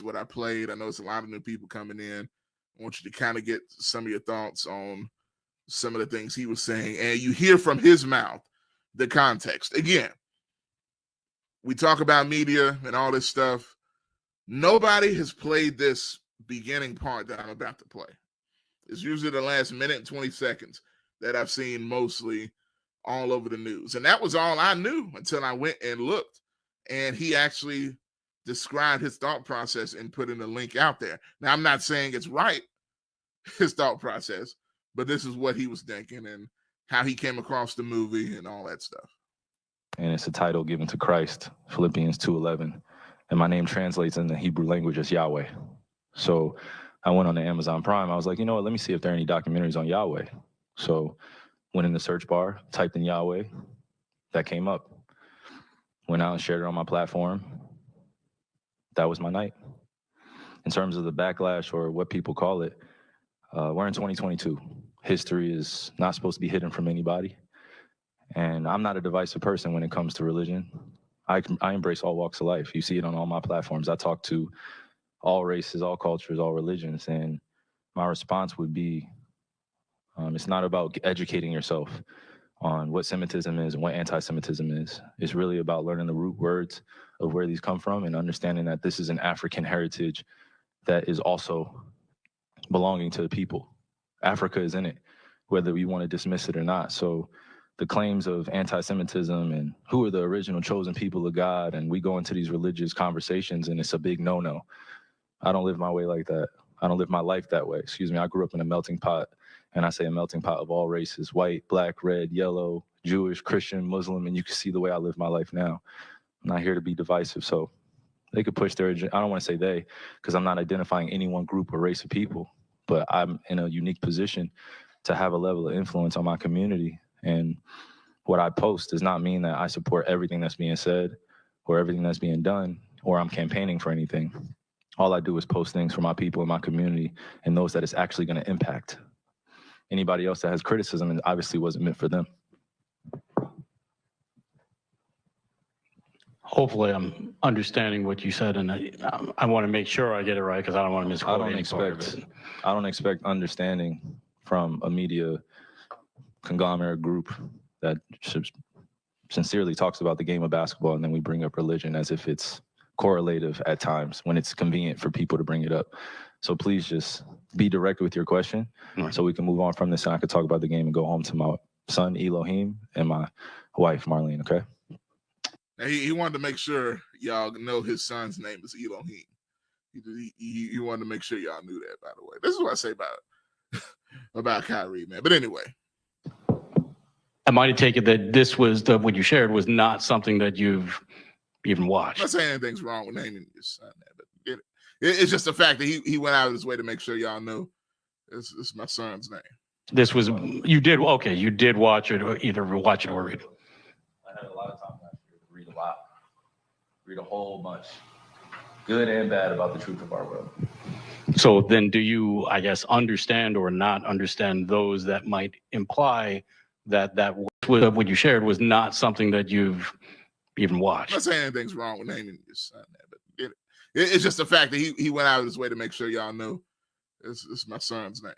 what I played. I know it's a lot of new people coming in. I want you to kind of get some of your thoughts on some of the things he was saying, and you hear from his mouth the context. Again, we talk about media and all this stuff. Nobody has played this beginning part that I'm about to play. It's usually the last minute and 20 seconds that I've seen mostly all over the news. And that was all I knew until I went and looked. And he actually described his thought process and put in a link out there. Now, I'm not saying it's right, his thought process, but this is what he was thinking and how he came across the movie and all that stuff. And it's a title given to Christ, Philippians 2:11. And my name translates in the Hebrew language as Yahweh. So I went on the Amazon Prime. I was like, you know what, let me see if there are any documentaries on Yahweh. So went in the search bar, typed in Yahweh. That came up. Went out and shared it on my platform. That was my night. In terms of the backlash or what people call it, we're in 2022. History is not supposed to be hidden from anybody. And I'm not a divisive person when it comes to religion. I embrace all walks of life. You see it on all my platforms. I talk to all races, all cultures, all religions. And my response would be, it's not about educating yourself on what Semitism is and what anti-Semitism is. It's really about learning the root words of where these come from and understanding that this is an African heritage that is also belonging to the people. Africa is in it, whether we want to dismiss it or not. So the claims of anti-Semitism and who are the original chosen people of God, and we go into these religious conversations and it's a big no-no. I don't live my way like that. I don't live my life that way. Excuse me. I grew up in a melting pot, and I say a melting pot of all races: white, black, red, yellow, Jewish, Christian, Muslim, and you can see the way I live my life now. I'm not here to be divisive, so they could push their agenda. I don't want to say they, because I'm not identifying any one group or race of people, but I'm in a unique position to have a level of influence on my community. And what I post does not mean that I support everything that's being said or everything that's being done, or I'm campaigning for anything. All I do is post things for my people in my community and those that it's actually going to impact. Anybody else that has criticism, it obviously wasn't meant for them. Hopefully I'm understanding what you said, and I want to make sure I get it right because I don't want to misquote any part of it. I don't expect understanding from a media conglomerate group that sincerely talks about the game of basketball, and then we bring up religion as if it's correlative at times when it's convenient for people to bring it up. So please just be direct with your question so we can move on from this and I can talk about the game and go home to my son, Elohim, and my wife, Marlene, okay? Now, he wanted to make sure y'all know his son's name is Elohim. He wanted to make sure y'all knew that, by the way. This is what I say about Kyrie, man. But anyway. I might have taken that this was what you shared was not something that you've even watched. I'm not saying anything's wrong with naming your son that, but it's just the fact that he went out of his way to make sure y'all know this is my son's name. This was, you did watch it, or either watch it or read it. I had a lot of time last year to read a lot, read a whole bunch, good and bad, about the truth of our world. So then do you, I guess, understand or not understand those that might imply that what you shared was not something that you've even watched? I'm not saying anything's wrong with naming your son that, but it's just the fact that he went out of his way to make sure y'all know this is my son's name.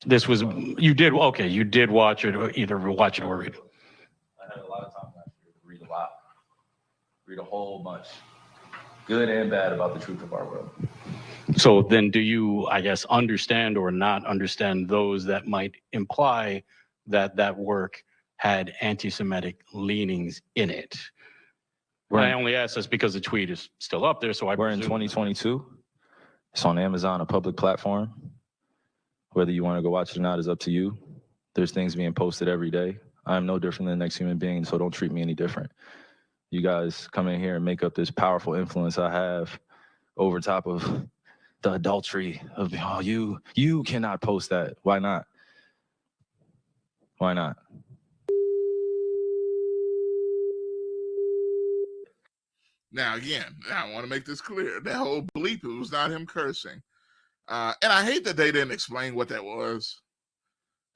This was, you did watch it, or either watch it or read it. I had a lot of time last year to read a lot, read a whole bunch, good and bad, about the truth of our world. So then do you, I guess, understand or not understand those that might imply that work had anti-Semitic leanings in it? I only ask this because the tweet is still up there, so we're in 2022. It's on Amazon, a public platform. Whether you want to go watch it or not is up to you. There's things being posted every day. I'm no different than the next human being, so don't treat me any different. You guys come in here and make up this powerful influence I have over top of the adultery of, oh, you cannot post that. Why not? Why not? Now, again, I want to make this clear. That whole bleep, it was not him cursing. And I hate that they didn't explain what that was.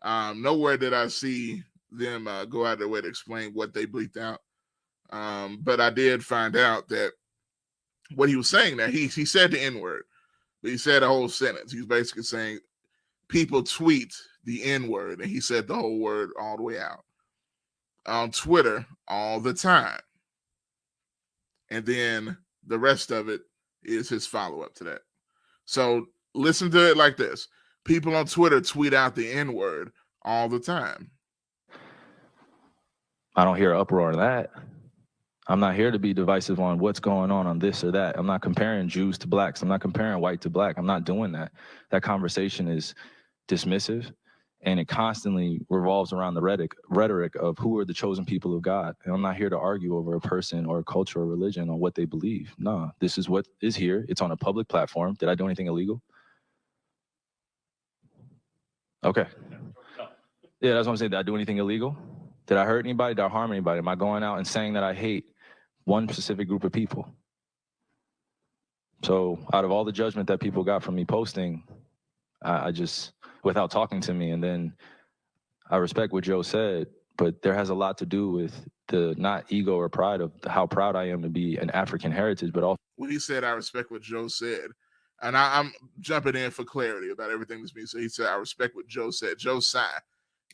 Nowhere did I see them go out of their way to explain what they bleeped out. But I did find out that what he was saying there, he said the N-word, but he said a whole sentence. He was basically saying people tweet the N-word, and he said the whole word all the way out on Twitter all the time. And then the rest of it is his follow-up to that. So listen to it like this. People on Twitter tweet out the N-word all the time. I don't hear an uproar of that. I'm not here to be divisive on what's going on this or that. I'm not comparing Jews to blacks. I'm not comparing white to black. I'm not doing that. That conversation is dismissive, and it constantly revolves around the rhetoric of who are the chosen people of God. And I'm not here to argue over a person or a culture or religion on what they believe. No, this is what is here. It's on a public platform. Did I do anything illegal? Okay. Yeah, that's what I'm saying. Did I do anything illegal? Did I hurt anybody? Did I harm anybody? Am I going out and saying that I hate one specific group of people? So out of all the judgment that people got from me posting, I just, without talking to me, and then I respect what Joe said, but there has a lot to do with the not ego or pride of how proud I am to be an African heritage, but also. When he said, I respect what Joe said, and I'm jumping in for clarity about everything that's being said. He said, I respect what Joe said. Joe Tsai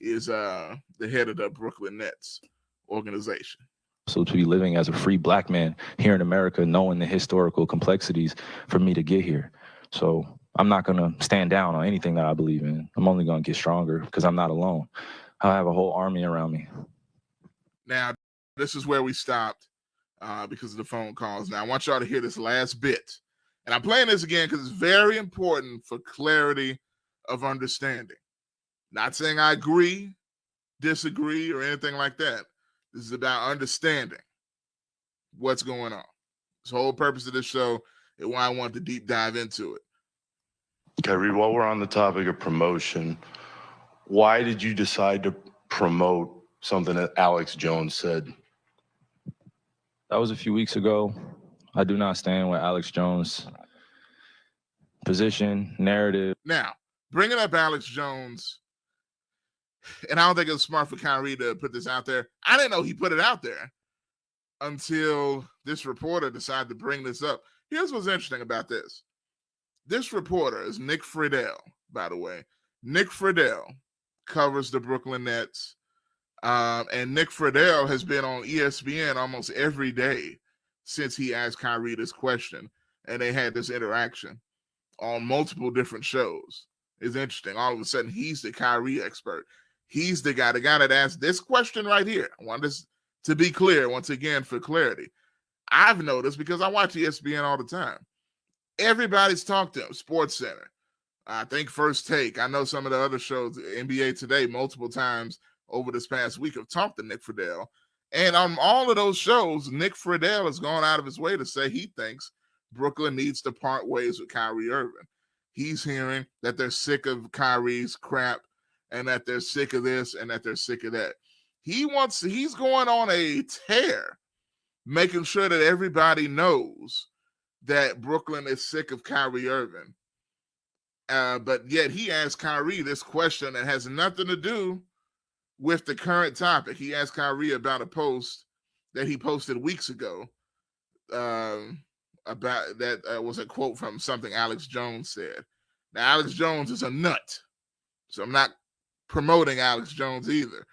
is the head of the Brooklyn Nets organization. So to be living as a free black man here in America, knowing the historical complexities for me to get here. So I'm not going to stand down on anything that I believe in. I'm only going to get stronger because I'm not alone. I have a whole army around me. Now, this is where we stopped because of the phone calls. Now, I want y'all to hear this last bit. And I'm playing this again because it's very important for clarity of understanding. Not saying I agree, disagree, or anything like that. This is about understanding what's going on. This whole purpose of this show and why I want to deep dive into it. Kyrie, while we're on the topic of promotion, why did you decide to promote something that Alex Jones said? That was a few weeks ago. I do not stand with Alex Jones' position, narrative. Now, bringing up Alex Jones, and I don't think it was smart for Kyrie to put this out there. I didn't know he put it out there until this reporter decided to bring this up. Here's what's interesting about this. This reporter is Nick Friedel, by the way. Nick Friedel covers the Brooklyn Nets. And Nick Friedel has been on ESPN almost every day since he asked Kyrie this question. And they had this interaction on multiple different shows. It's interesting. All of a sudden, he's the Kyrie expert. He's the guy that asked this question right here. I want this to be clear, once again, for clarity. I've noticed, because I watch ESPN all the time, everybody's talked to him. Sports Center, I think First Take. I know some of the other shows, NBA Today, multiple times over this past week have talked to Nick Friedel. And on all of those shows, Nick Friedel has gone out of his way to say he thinks Brooklyn needs to part ways with Kyrie Irving. He's hearing that they're sick of Kyrie's crap and that they're sick of this and that they're sick of that. He's going on a tear, making sure that everybody knows that Brooklyn is sick of Kyrie Irving. But yet he asked Kyrie this question that has nothing to do with the current topic. He asked Kyrie about a post that he posted weeks ago about that was a quote from something Alex Jones said. Now, Alex Jones is a nut, so I'm not promoting Alex Jones either,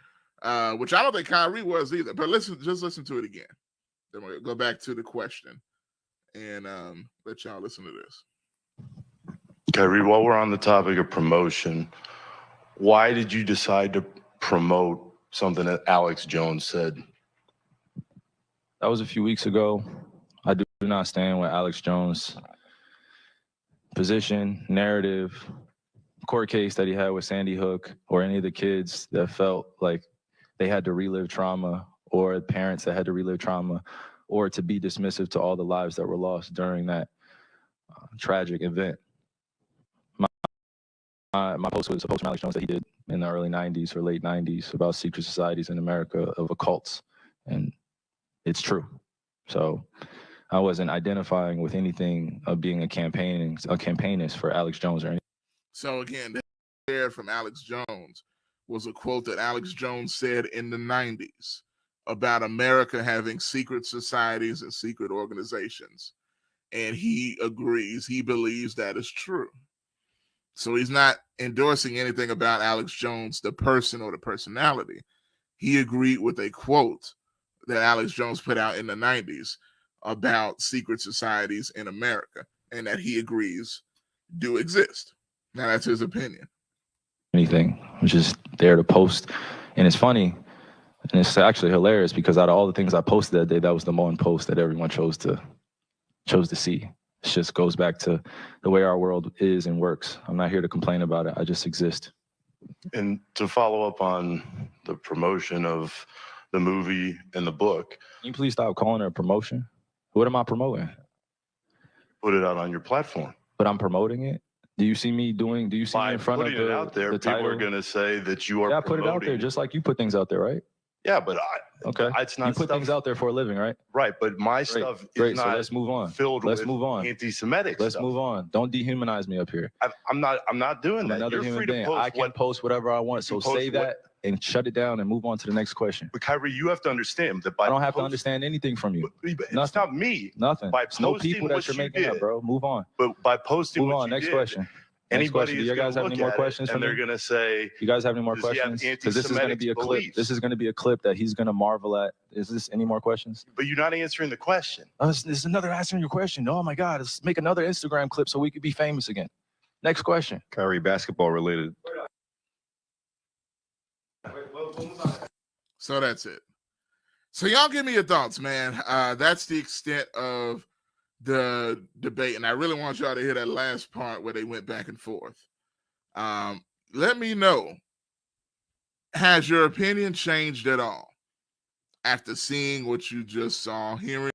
which I don't think Kyrie was either. But just listen to it again. Then we'll go back to the question and let y'all listen to this. Kyrie, while we're on the topic of promotion, why did you decide to promote something that Alex Jones said? That was a few weeks ago. I do not stand with Alex Jones' position, narrative, court case that he had with Sandy Hook, or any of the kids that felt like they had to relive trauma, or parents that had to relive trauma, or to be dismissive to all the lives that were lost during that tragic event. My post was a post from Alex Jones that he did in the early 90s or late 90s about secret societies in America of occults, and it's true. So I wasn't identifying with anything of being a campaignist for Alex Jones or anything. So again, there from Alex Jones was a quote that Alex Jones said in the 90s about America having secret societies and secret organizations. and he agrees, he believes that is true. So he's not endorsing anything about Alex Jones, the person or the personality. He agreed with a quote that Alex Jones put out in the 90s about secret societies in America, and that he agrees do exist. Now, that's his opinion. Anything. I'm just there to post. And it's funny, and it's actually hilarious, because out of all the things I posted that day, that was the one post that everyone chose to see. It just goes back to the way our world is and works. I'm not here to complain about it. I just exist. And to follow up on the promotion of the movie and the book. Can you please stop calling it a promotion? What am I promoting? Put it out on your platform. But I'm promoting it? Do you see me in front of putting it out there, people are going to say that you are promoting? Yeah, put it out there, just like you put things out there, right? Yeah, but okay. It's not you put stuff, things out there for a living, right? Right, but my stuff is not so let's move on. Filled let's with move on. Anti-Semitic Let's stuff. move on. Don't dehumanize me up here. I'm not doing that. Another You're human free to being. post I can post whatever I want. So say that and shut it down and move on to the next question. But Kyrie, you have to understand that I don't have to understand anything from you. It's not me. Nothing. By it's no people that you're making up, bro. Move on. But by posting move what on. you Next did, question. Anybody Do you guys have any more questions for me? And they're going to say, you guys have any more questions? Because this is going to be a clip. This is going to be a clip that he's going to marvel at. Is this any more questions? But you're not answering the question. This is another answering your question. Oh my God, let's make another Instagram clip so we could be famous again. Next question. Kyrie, basketball related. So that's it. So y'all give me your thoughts, man. That's the extent of the debate, and I really want y'all to hear that last part where they went back and forth. Let me know, has your opinion changed at all after seeing what you just saw, hearing